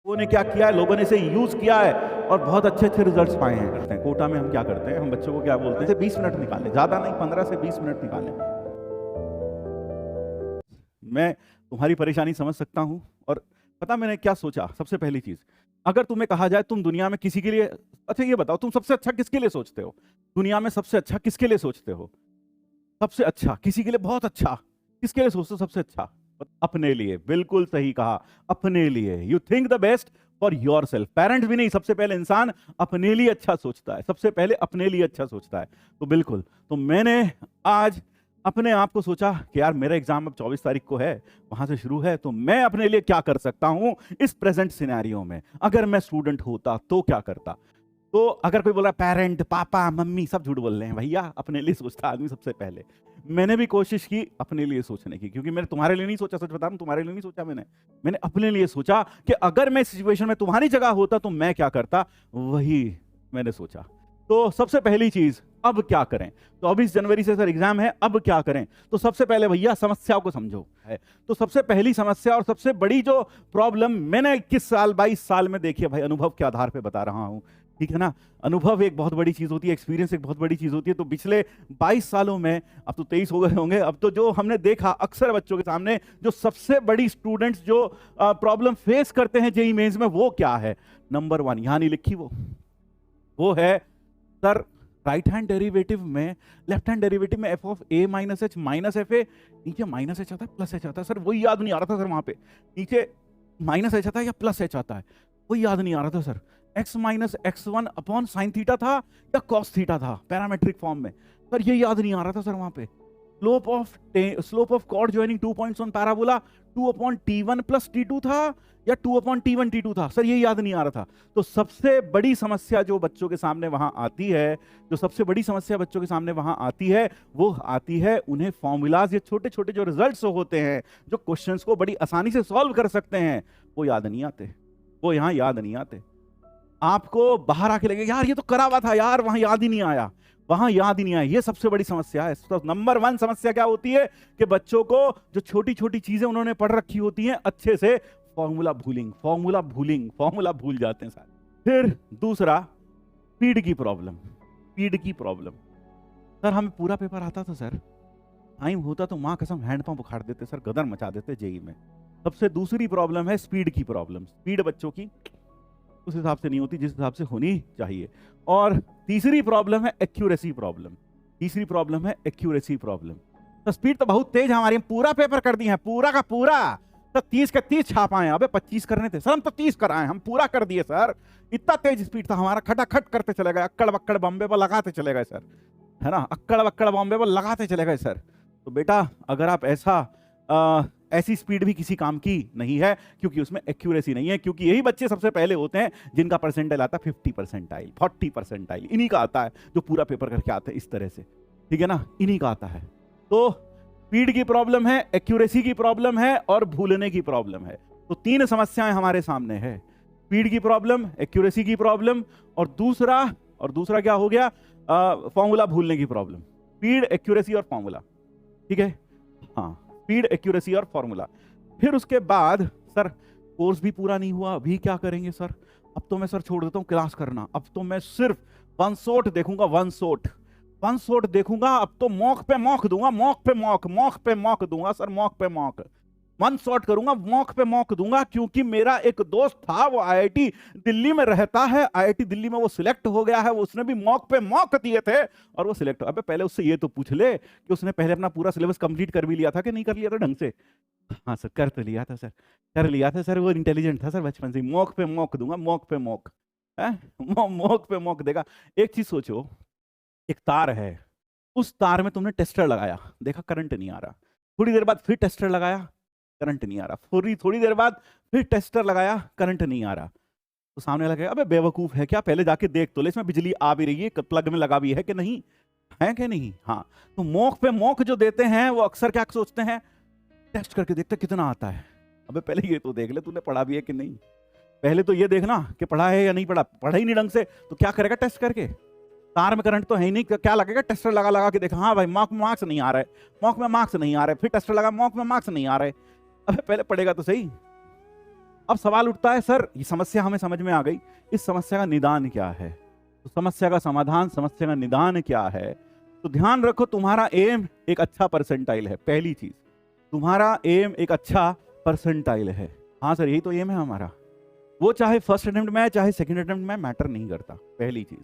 लोगों ने क्या किया है, लोगों ने इसे यूज किया है और बहुत अच्छे अच्छे रिजल्ट्स पाए हैं। करते हैं कोटा में हम क्या करते हैं, हम बच्चों को क्या बोलते हैं, 20 मिनट निकालें, ज्यादा नहीं 15 से 20 मिनट निकालें। मैं तुम्हारी परेशानी समझ सकता हूं। और पता मैंने क्या सोचा, सबसे पहली चीज, अगर तुम्हें कहा जाए तुम दुनिया में किसी के लिए, अच्छा ये बताओ तुम सबसे अच्छा किसके लिए सोचते हो? दुनिया में सबसे अच्छा किसके लिए सोचते हो? सबसे अच्छा किसी के लिए, बहुत अच्छा किसके लिए सोचते हो? सबसे अच्छा अपने लिए। बिल्कुल सही कहा, अपने लिए। You think the best for your self. Parents भी नहीं, सबसे पहले इंसान अपने लिए अच्छा सोचता है, सबसे पहले अपने लिए अच्छा सोचता है। तो बिल्कुल, तो मैंने आज अपने आप को सोचा कि यार मेरा एग्जाम अब 24 तारीख को है, वहां से शुरू है, तो मैं अपने लिए क्या कर सकता हूं इस प्रेजेंट सिनेरियो में। अगर मैं स्टूडेंट होता तो क्या करता? तो अगर कोई बोल रहा पेरेंट, पापा, मम्मी सब झूठ बोल रहे हैं, भैया अपने लिए सोचता आदमी सबसे पहले। मैंने भी कोशिश की अपने लिए सोचने की, क्योंकि मैंने तुम्हारे लिए नहीं सोचा, सच बता रहा हूं, तुम्हारे लिए नहीं सोचा मैंने अपने लिए सोचा कि अगर मैं सिचुएशन में तुम्हारी जगह होता तो मैं क्या करता, वही मैंने सोचा। तो सबसे पहली चीज, अब क्या करें? 24 जनवरी से सर एग्जाम है, अब क्या करें? तो सबसे पहले भैया समस्या को समझो है। तो सबसे पहली समस्या और सबसे बड़ी जो प्रॉब्लम मैंने 21 साल 22 साल में देखी है भाई, अनुभव के आधार पे बता रहा हूं, ठीक है ना। अनुभव एक बहुत बड़ी चीज होती है, एक्सपीरियंस एक बहुत बड़ी चीज होती है। तो पिछले 22 सालों में, अब तो 23 हो गए होंगे, अब तो जो हमने देखा अक्सर बच्चों के सामने जो सबसे बड़ी स्टूडेंट्स जो प्रॉब्लम फेस करते हैं जेईई मेंस में, वो क्या है? नंबर 1 यहां नहीं लिखी, वो है सर राइट हैंड डेरिवेटिव में, लेफ्ट हैंड डेरिवेटिव में F of A minus H minus F A, नीचे माइनस एच आता है प्लस एच आता है। सर वही याद नहीं आ रहा था सर, वहां पे नीचे माइनस एच आता है या प्लस एच आता है, वही याद नहीं आ रहा था sir. X minus x one upon sine theta था या कॉस थीटा था पैरामेट्रिक फॉर्म में, सर ये याद नहीं आ रहा था सर वहां पे। Slope of chord joining 2 points on parabola 2 upon t1 plus t2 था या 2 अपॉन t1 t2 था, सर ये याद नहीं आ रहा था। तो सबसे बड़ी समस्या जो बच्चों के सामने वहां आती है, जो सबसे बड़ी समस्या बच्चों के सामने वहां आती है, वो आती है उन्हें फॉर्मूलाज, ये छोटे छोटे जो रिजल्ट्स होते हैं, जो क्वेश्चंस को बड़ी आसानी से सॉल्व कर सकते हैं, वो याद नहीं आते, वो यहां याद नहीं आते। आपको बाहर आके लगे यार ये तो करा हुआ था यार, वहां याद ही नहीं आया, वहां याद ही नहीं आया। ये सबसे बड़ी समस्या है। तो नंबर 1 समस्या क्या होती है कि बच्चों को जो छोटी छोटी चीजें उन्होंने पढ़ रखी होती हैं अच्छे से, फॉर्मूला भूल जाते हैं सारे। फिर दूसरा, स्पीड की प्रॉब्लम। सर हमें पूरा पेपर आता था सर, टाइम होता तो मां कसम हैंड पंप उखाड़ देते सर, गदर मचा देते जेईई में। सबसे दूसरी प्रॉब्लम है स्पीड की प्रॉब्लम। स्पीड बच्चों की उस हिसाब से नहीं होती जिस हिसाब से होनी चाहिए। और तीसरी प्रॉब्लम है एक्यूरेसी प्रॉब्लम। तो स्पीड तो बहुत तेज है हमारी, हम पूरा पेपर कर दिए हैं, पूरा का पूरा, तो 30 के 30 छापाए, अबे 25 करने थे सर, हम तो 30 कराए, हम पूरा कर दिए सर। इतना तेज स्पीड था हमारा, खटाखट करते चले गए, अक्कड़ बक्कड़ बॉम्बे पर लगाते चले गए सर, है ना, अक्कड़ बक्कड़ बॉम्बे पर लगाते चले गए सर। तो बेटा अगर आप ऐसी स्पीड भी किसी काम की नहीं है, क्योंकि उसमें एक्यूरेसी नहीं है, क्योंकि यही बच्चे सबसे पहले होते हैं जिनका परसेंटाइल आता है 50 परसेंटाइल 40 परसेंटाइल, इन्हीं का आता है जो पूरा पेपर करके आते हैं इस तरह से, ठीक है ना, इन्हीं का आता है। तो स्पीड की प्रॉब्लम है, एक्यूरेसी की प्रॉब्लम है और भूलने की प्रॉब्लम है। तो 3 समस्याएं हमारे सामने है, स्पीड की प्रॉब्लम, एक्यूरेसी की प्रॉब्लम और दूसरा क्या हो गया, फॉर्मूला भूलने की प्रॉब्लम। स्पीड, एक्यूरेसी और फॉर्मूला, ठीक है, हाँ, स्पीड, एक्यूरेसी और फॉर्मूला। फिर उसके बाद सर कोर्स भी पूरा नहीं हुआ, अभी क्या करेंगे सर? अब तो मैं सर छोड़ देता हूँ क्लास करना, अब तो मैं सिर्फ वन शॉट देखूंगा, अब तो मॉक पे मॉक दूंगा, सर मॉक पे मॉक, वन शॉट करूंगा, मॉक पे मॉक दूंगा। क्योंकि मेरा एक दोस्त था, वो आईआईटी दिल्ली में रहता है, आईआईटी दिल्ली में वो सिलेक्ट हो गया है, वो उसने भी मॉक पे मॉक दिए थे और वो सिलेक्ट। अबे पहले उससे ये तो पूछ ले कि उसने पहले अपना पूरा सिलेबस कंप्लीट कर भी लिया था कि नहीं कर लिया था ढंग से? हाँ सर कर तो लिया था सर, कर लिया था सर, वो इंटेलिजेंट था सर बचपन से। मॉक पे मॉक दूंगा, मॉक पे मॉक देगा। एक चीज सोचो, एक तार है, उस तार में तुमने टेस्टर लगाया, देखा करंट नहीं आ रहा, थोड़ी देर बाद फिर टेस्टर लगाया, करंट नहीं आ रहा, थोड़ी देर बाद फिर टेस्टर लगाया, करंट नहीं आ रहा। तो सामने लगा अबे बेवकूफ है क्या, पहले जाके देख तो ले इसमें बिजली आ भी रही है, प्लग में लगा भी है कि नहीं, है कि नहीं। हाँ, तो मॉक पे मॉक जो देते हैं वो अक्सर क्या सोचते हैं, टेस्ट करके देखते कितना आता है। अबे पहले ये तो देख ले तूने पढ़ा भी है कि नहीं, पहले तो ये देखना कि पढ़ा है या नहीं पढ़ा ही नहीं ढंग से, तो क्या करेगा टेस्ट करके? तार में करंट तो है ही नहीं, क्या लगेगा, टेस्टर लगा के देखा, हाँ भाई मॉक में मार्क्स नहीं आ रहे, फिर टेस्टर लगा, मॉक में मार्क्स नहीं आ रहे। अबे पहले पढ़ेगा तो सही, अब सवाल उठता है, सर ये समस्या हमें समझ में आ गई, इस समस्या का निदान क्या है? तो समस्या का समाधान, समस्या का निदान क्या है? तो ध्यान रखो, तुम्हारा एम एक अच्छा परसेंटाइल है। पहली चीज, तुम्हारा एम एक अच्छा परसेंटाइल है। हाँ सर यही तो एम है हमारा। वो चाहे फर्स्ट अटेम्प्ट में है चाहे सेकंड अटेम्प्ट में, मैटर नहीं करता। पहली चीज,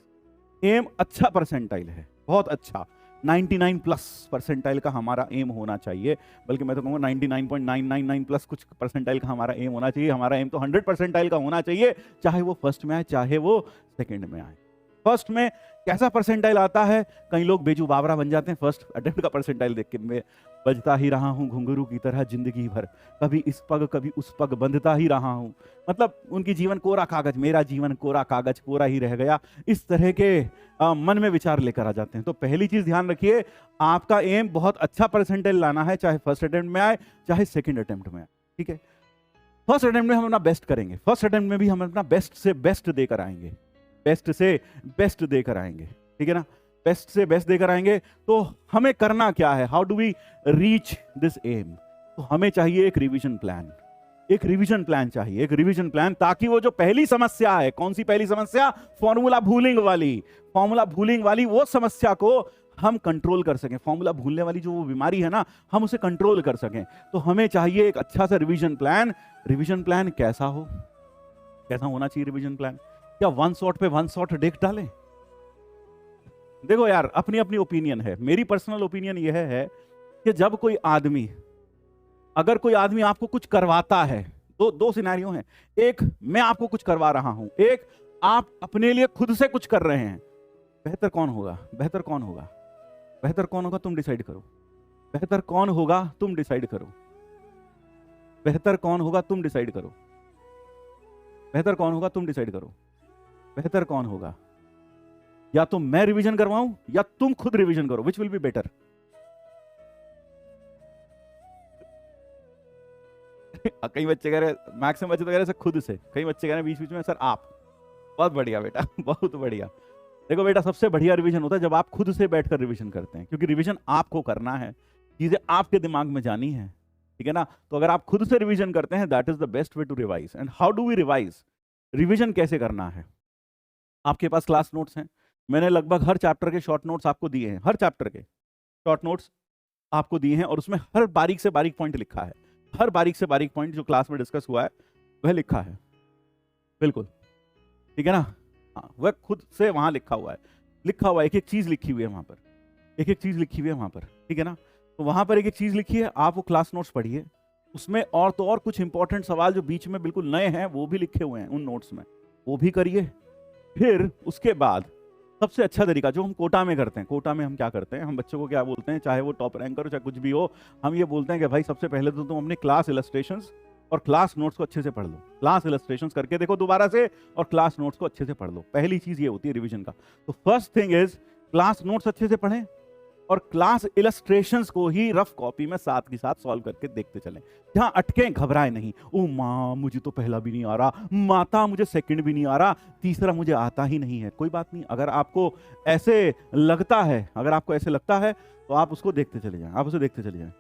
एम अच्छा परसेंटाइल है, बहुत अच्छा, 99 प्लस परसेंटाइल का हमारा एम होना चाहिए। बल्कि मैं तो कहूँगा 99.999 प्लस कुछ परसेंटाइल का हमारा एम होना चाहिए। हमारा एम तो 100 परसेंटाइल का होना चाहिए, चाहे वो फर्स्ट में आए चाहे वो सेकंड में आए। फर्स्ट में कैसा परसेंटाइल आता है? कई लोग बेजू बावरा बन जाते हैं फर्स्ट अटेम्प्ट का परसेंटाइल देख के। मैं बजता ही रहा हूँ घुंघरू की तरह जिंदगी भर, कभी इस पग कभी उस पग बंधता ही रहा हूँ। मतलब उनकी जीवन कोरा कागज, मेरा जीवन कोरा कागज, कोरा ही रह गया, इस तरह के मन में विचार लेकर आ जाते हैं। तो पहली चीज ध्यान रखिए, आपका एम बहुत अच्छा परसेंटाइल लाना है, चाहे फर्स्ट अटेम्प्ट में आए चाहे सेकेंड अटेम्प्ट में आए। ठीक है, फर्स्ट अटेम्प्ट में हम अपना बेस्ट करेंगे, फर्स्ट अटेम्प्ट में भी हम अपना बेस्ट से बेस्ट देकर आएंगे, बेस्ट से बेस्ट देकर आएंगे। ठीक है ना, बेस्ट से बेस्ट देकर आएंगे। तो हमें करना क्या है? How do we reach this aim? तो हमें चाहिए एक रिवीजन प्लान, एक रिवीजन प्लान चाहिए, एक रिवीजन प्लान, ताकि वो जो पहली समस्या है, कौन सी पहली समस्या? फॉर्मूला भूलिंग वाली, फॉर्मूला भूलिंग वाली वो समस्या को हम कंट्रोल कर सकें। फॉर्मूला भूलने वाली जो वो बीमारी है ना, हम उसे कंट्रोल कर सकें। तो हमें चाहिए एक अच्छा सा रिवीजन प्लान। रिवीजन प्लान कैसा हो, कैसा होना चाहिए रिवीजन प्लान? क्या वन शॉट पे वन शॉट देख डालें? देखो यार, अपनी अपनी ओपिनियन है। मेरी पर्सनल ओपिनियन यह है कि जब कोई आदमी, अगर कोई आदमी आपको कुछ करवाता है, दो सिनेरियो हैं। एक, मैं आपको कुछ करवा रहा हूं, एक आप अपने लिए खुद से कुछ कर रहे हैं। बेहतर कौन होगा? बेहतर कौन होगा? बेहतर कौन होगा? तुम डिसाइड करो। बेहतर कौन होगा? तुम डिसाइड करो। बेहतर कौन होगा? तुम डिसाइड करो। बेहतर कौन होगा? तुम डिसाइड करो। बेहतर कौन होगा? या तो मैं रिवीजन करवाऊं या तुम खुद रिवीजन करो, विच विल बी बेटर? कई बच्चे कह रहे, मैक्सिमम बच्चे तो कह रहे सर खुद से, कई बच्चे कह रहे बीच बीच में सर आप। बहुत बढ़िया बेटा, बहुत बढ़िया। देखो बेटा, सबसे बढ़िया रिवीजन होता है जब आप खुद से बैठकर रिवीजन करते हैं, क्योंकि रिवीजन आपको करना है, चीजें आपके दिमाग में जानी है। ठीक है ना? तो अगर आप खुद से रिवीजन करते हैं, that is the best way to revise. And how do we revise? Revision कैसे करना है? आपके पास क्लास नोट्स हैं, मैंने लगभग हर चैप्टर के शॉर्ट नोट्स आपको दिए हैं, हर चैप्टर के शॉर्ट नोट्स आपको दिए हैं, और उसमें हर बारीक से बारीक पॉइंट लिखा है, हर बारीक से बारीक पॉइंट जो क्लास में डिस्कस हुआ है वह लिखा है। बिल्कुल ठीक है ना? हाँ, वह खुद से वहां लिखा हुआ है, लिखा हुआ है, एक एक चीज लिखी हुई है वहां पर, एक एक चीज लिखी हुई है वहां पर। ठीक है ना? तो वहां पर एक एक चीज लिखी है, आप वो क्लास नोट्स पढ़िए, उसमें और तो और कुछ इंपॉर्टेंट सवाल जो बीच में बिल्कुल नए हैं वो भी लिखे हुए हैं उन नोट्स में, वो भी करिए। फिर उसके बाद सबसे अच्छा तरीका जो हम कोटा में करते हैं, कोटा में हम क्या करते हैं, हम बच्चों को क्या बोलते हैं, चाहे वो टॉप रैंकर हो चाहे कुछ भी हो, हम ये बोलते हैं कि भाई सबसे पहले तो तुम अपने क्लास इलस्ट्रेशंस और क्लास नोट्स को अच्छे से पढ़ लो। क्लास इलस्ट्रेशंस करके देखो दोबारा से, और क्लास नोट्स को अच्छे से पढ़ लो। पहली चीज ये होती है रिवीजन का। तो first thing is class notes अच्छे से पढ़ें, और क्लास इलस्ट्रेशंस को ही रफ कॉपी में साथ के साथ सॉल्व करके देखते चलें। जहां अटके घबराए नहीं, ओ माँ मुझे तो पहला भी नहीं आ रहा, माता मुझे सेकंड भी नहीं आ रहा, तीसरा मुझे आता ही नहीं है। कोई बात नहीं, अगर आपको ऐसे लगता है, अगर आपको ऐसे लगता है तो आप उसको देखते चले जाएं, आप उसे देखते चले जाएं।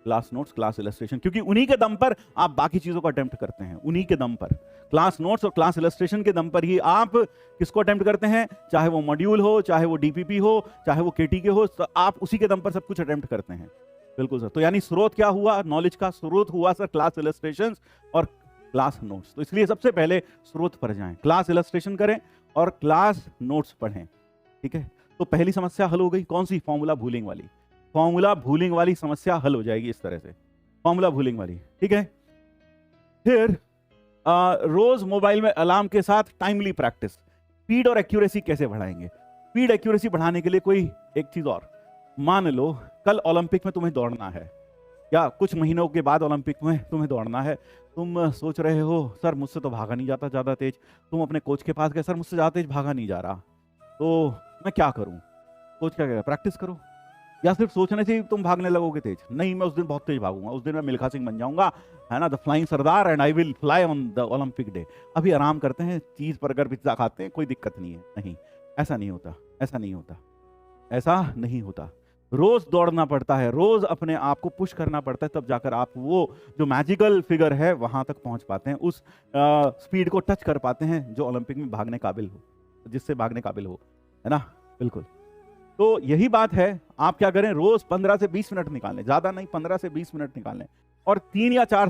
क्लास नोट्स, क्लास इलस्ट्रेशन, क्योंकि उन्हीं के दम पर आप बाकी चीजों को अटेम्प्ट करते हैं, उन्हीं के दम पर। क्लास नोट्स और क्लास इलस्ट्रेशन के दम पर ही आप किसको अटेम्प्ट करते हैं, चाहे वो मॉड्यूल हो, चाहे वो डीपीपी हो, चाहे वो केटीके हो, तो आप उसी के दम पर सब कुछ अटेम्प्ट करते हैं। बिल्कुल सर। तो यानी स्रोत क्या हुआ? नॉलेज का स्रोत हुआ सर क्लास इलस्ट्रेशन और क्लास नोट्स। तो इसलिए सबसे पहले स्रोत पर जाएं, क्लास इलस्ट्रेशन करें और क्लास नोट्स पढ़ें। ठीक है? तो पहली समस्या हल हो गई, कौन सी? फॉर्मूला भूलिंग वाली। फॉर्मूला भूलिंग वाली समस्या हल हो जाएगी इस तरह से, फॉर्मूला भूलिंग वाली। ठीक है? फिर रोज मोबाइल में अलार्म के साथ टाइमली प्रैक्टिस। स्पीड और एक्यूरेसी कैसे बढ़ाएंगे? स्पीड एक्यूरेसी बढ़ाने के लिए कोई एक चीज और, मान लो कल ओलंपिक में तुम्हें दौड़ना है, या कुछ महीनों के बाद ओलंपिक में तुम्हें दौड़ना है। तुम सोच रहे हो सर मुझसे तो भागा नहीं जाता ज़्यादा तेज। तुम अपने कोच के पास गए, सर मुझसे ज़्यादा तेज भागा नहीं जा रहा, तो मैं क्या करूं? कोच क्या कहेगा? प्रैक्टिस करो। या सिर्फ सोचने से ही तुम भागने लगोगे तेज? नहीं, मैं उस दिन बहुत तेज भागूंगा, उस दिन मैं मिल्खा सिंह बन जाऊंगा, है ना, the flying Sardar, and I will fly on the Olympic day. अभी आराम करते हैं, चीज बर्गर पिज्जा खाते हैं, कोई दिक्कत नहीं है। नहीं, ऐसा नहीं होता, ऐसा नहीं होता, ऐसा नहीं होता। रोज दौड़ना पड़ता है, रोज अपने आप को पुश करना पड़ता है, तब जाकर आप वो जो मैजिकल फिगर है वहां तक पहुंच पाते हैं, उस स्पीड को टच कर पाते हैं जो ओलंपिक में भागने काबिल हो, जिससे भागने काबिल हो, है ना। बिल्कुल। तो यही बात है, आप क्या करें, रोज 15 से 20 मिनट निकालें, ज्यादा नहीं, 15 से 20 मिनट निकालें, और 3 या 4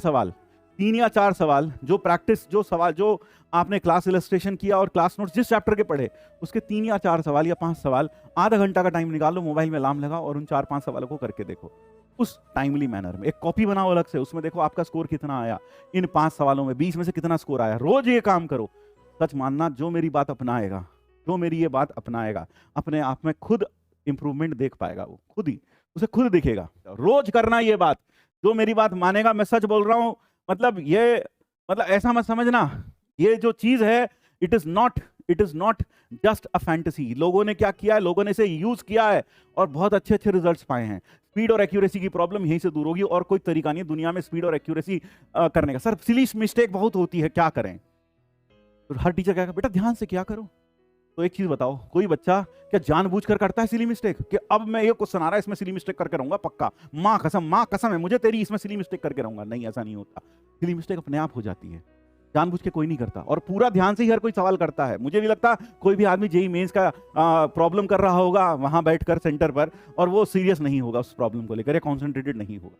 सवाल जो प्रैक्टिस, जो सवाल जो आपने क्लास इलस्ट्रेशन किया और क्लास नोट्स जिस चैप्टर के पढ़े उसके 3 या 4 सवाल या 5 सवाल, आधा घंटा का टाइम निकालो, मोबाइल में अलार्म लगाओ और उन 4-5 सवालों को करके देखो उस टाइमली मैनर में। एक कॉपी बनाओ अलग से, उसमें देखो आपका स्कोर कितना आया, इन 5 सवालों में 20 में से कितना स्कोर आया। रोज ये काम करो। सच मानना, जो मेरी बात अपनाएगा, जो मेरी ये बात अपनाएगा, अपने आप में खुद इंप्रूवमेंट देख पाएगा, वो खुद ही उसे खुद दिखेगा। रोज करना ये बात, जो मेरी बात मानेगा, मैं सच बोल रहा हूं, मतलब ऐसा मत समझना ये जो चीज है, it is not just a fantasy. लोगों ने क्या किया है, लोगों ने इसे यूज किया है और बहुत अच्छे अच्छे रिजल्ट्स पाए हैं। स्पीड और एक्यूरेसी की प्रॉब्लम यहीं से दूर होगी, और कोई तरीका नहीं है दुनिया में स्पीड और एक्यूरेसी करने का। सर सिली मिस्टेक बहुत होती है, क्या करें? तो हर टीचर क्या, बेटा ध्यान से क्या करो। तो एक चीज बताओ, कोई बच्चा क्या जानबूझकर करता है सिली मिस्टेक कि अब मैं ये क्वेश्चन आ रहा है इसमें सिली मिस्टेक करके रहूंगा पक्का, माँ कसम है मुझे तेरी, इसमें सिली मिस्टेक करके रहूंगा? नहीं, ऐसा नहीं होता। सिली मिस्टेक अपने आप हो जाती है, जानबूझ के कोई नहीं करता, और पूरा ध्यान से ही हर कोई सवाल करता है। मुझे नहीं लगता कोई भी आदमी जेईई मेंस का प्रॉब्लम कर रहा होगा वहां बैठकर सेंटर पर और वो सीरियस नहीं होगा उस प्रॉब्लम को लेकर, या कॉन्सेंट्रेटेड नहीं होगा।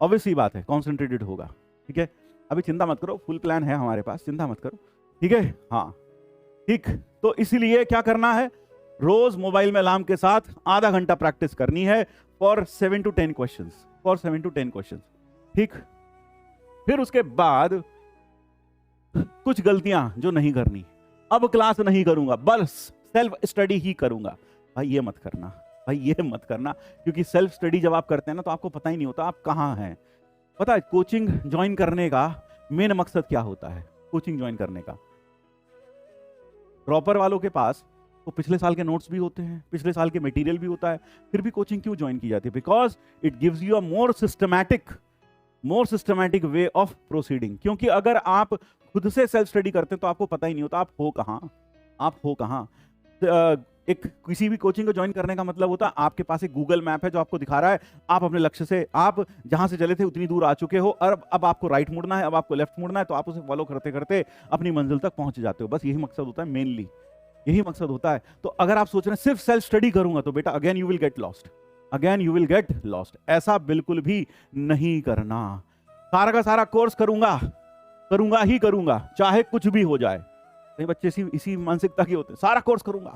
ऑब्वियस सी बात है, कॉन्सेंट्रेटेड होगा। ठीक है, अभी चिंता मत करो, फुल प्लान है हमारे पास, चिंता मत करो। ठीक है, हाँ ठीक। तो इसीलिए क्या करना है, रोज मोबाइल में अलार्म के साथ आधा घंटा प्रैक्टिस करनी है फॉर 7 to 10 क्वेश्चंस। ठीक, फिर उसके बाद कुछ गलतियां जो नहीं करनी, अब क्लास नहीं करूंगा, बस सेल्फ स्टडी ही करूंगा। भाई ये मत करना, क्योंकि सेल्फ स्टडी जब आप करते हैं ना तो आपको पता ही नहीं होता आप कहां हैं। पता है कोचिंग ज्वाइन करने का मेन मकसद क्या होता है? कोचिंग ज्वाइन करने का, प्रॉपर वालों के पास तो पिछले साल के नोट्स भी होते हैं, पिछले साल के मटेरियल भी होता है, फिर भी कोचिंग क्यों ज्वाइन की जाती है? Because it gives you a more systematic way of proceeding. क्योंकि अगर आप खुद से सेल्फ स्टडी करते हैं तो आपको पता ही नहीं होता आप हो कहां। एक किसी भी कोचिंग को ज्वाइन करने का मतलब होता है आपके पास एक गूगल मैप है जो आपको दिखा रहा है आप अपने लक्ष्य से, आप जहां से चले थे उतनी दूर आ चुके हो, और अब आपको राइट मुड़ना है, अब आपको लेफ्ट मुड़ना है, तो आप उसे फॉलो करते करते अपनी मंजिल तक पहुंच जाते हो। बस यही मकसद होता है, मेनली यही मकसद होता है। तो अगर आप सोच रहे हैं सिर्फ सेल्फ स्टडी करूंगा तो बेटा again you will get lost. ऐसा बिल्कुल भी नहीं करना। सारा का सारा कोर्स करूंगा ही करूंगा, चाहे कुछ भी हो जाए। कई बच्चे इसी मानसिकता के होते हैं, सारा कोर्स करूंगा,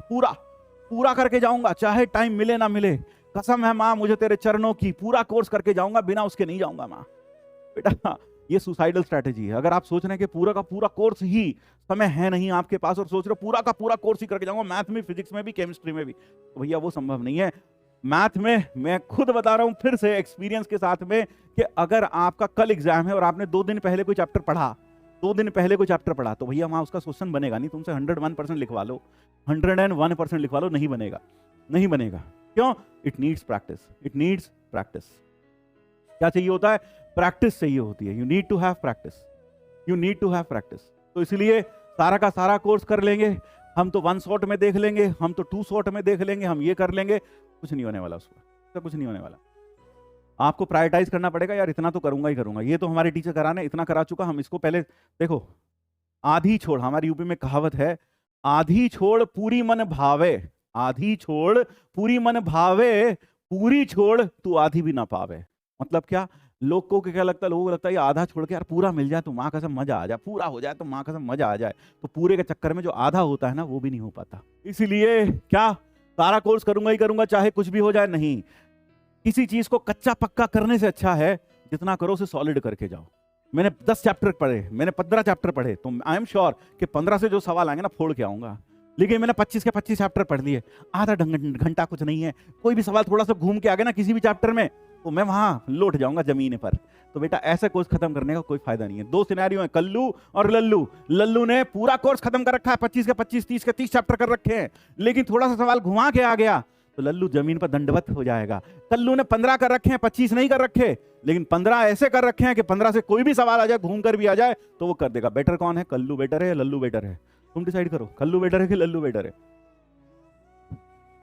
पूरा करके जाऊंगा, चाहे टाइम मिले ना मिले, कसम है माँ मुझे तेरे चरणों की, पूरा कोर्स करके जाऊंगा, बिना उसके नहीं जाऊंगा माँ। बेटा ये सुसाइडल स्ट्रैटेजी है। अगर आप सोच रहे हैं कि पूरा का पूरा कोर्स ही, समय है नहीं आपके पास और सोच रहे हो पूरा का पूरा कोर्स ही करके जाऊंगा, मैथ में, फिजिक्स में भी, केमिस्ट्री में भी, तो भैया वो संभव नहीं है। मैथ में मैं खुद बता रहा हूं फिर से एक्सपीरियंस के साथ में, कि अगर आपका कल एग्जाम है और आपने 2 दिन पहले कोई चैप्टर पढ़ा, तो भैया वहां उसका क्वेश्चन बनेगा नहीं। तुमसे 101% लिखवा लो, 101% लिखवा लो, नहीं बनेगा। क्यों? It needs practice. क्या चाहिए होता है? प्रैक्टिस चाहिए होती है। You need to have practice. तो इसलिए सारा का सारा कोर्स कर लेंगे हम, तो 1 शॉट में देख लेंगे, हम तो 2 शॉट में देख लेंगे, हम ये कर लेंगे, कुछ नहीं होने वाला उसको, कुछ नहीं होने वाला। आपको प्रायोरिटाइज करना पड़ेगा, यार इतना तो करूंगा ही करूंगा। ये तो हमारे टीचर कराने इतना करा चुका, हम इसको पहले देखो। आधी छोड़, हमारी यूपी में कहावत है, आधी छोड़ पूरी मन भावे, पूरी छोड़ तू आधी भी ना पावे। मतलब क्या? लोगों को क्या लगता है? लोगों को लगता है ये आधा छोड़ के यार पूरा मिल जाए तो माँ कसम मजा आ जाए, पूरा हो जाए तो माँ कसम मजा आ जाए। तो पूरे के चक्कर में जो आधा होता है ना वो भी नहीं हो पाता। इसलिए क्या, सारा कोर्स करूंगा ही करूंगा चाहे कुछ भी हो जाए? नहीं। किसी चीज को कच्चा पक्का करने से अच्छा है जितना करो उसे सॉलिड करके जाओ। मैंने 10 चैप्टर पढ़े, मैंने 15 चैप्टर पढ़े, तो आई एम श्योर कि 15 से जो सवाल आएंगे ना फोड़ के आऊंगा। लेकिन मैंने 25 के 25 चैप्टर पढ़ लिए, आधा घंटा कुछ नहीं है, कोई भी सवाल थोड़ा सा घूम के आ गया ना किसी भी चैप्टर में, तो मैं वहां लौट जाऊंगा जमीन पर। तो बेटा ऐसा कोर्स खत्म करने का कोई फायदा नहीं है। 2 सिनेरियो है, कल्लू और लल्लू। लल्लू ने पूरा कोर्स खत्म कर रखा है, 25 के 25, 30 के 30 चैप्टर कर रखे हैं, लेकिन थोड़ा सा सवाल घुमा के आ गया तो लल्लू जमीन पर दंडवत हो जाएगा। कल्लू ने 15 कर रखे हैं, 25 नहीं कर रखे, लेकिन 15 ऐसे कर रखे हैं कि 15 से कोई भी सवाल आ जाए, घूम कर भी आ जाए, तो वो कर देगा। बेटर कौन है? कल्लू बेटर है या लल्लू बेटर है? तुम डिसाइड करो, कल्लू बेटर है कि लल्लू बेटर है।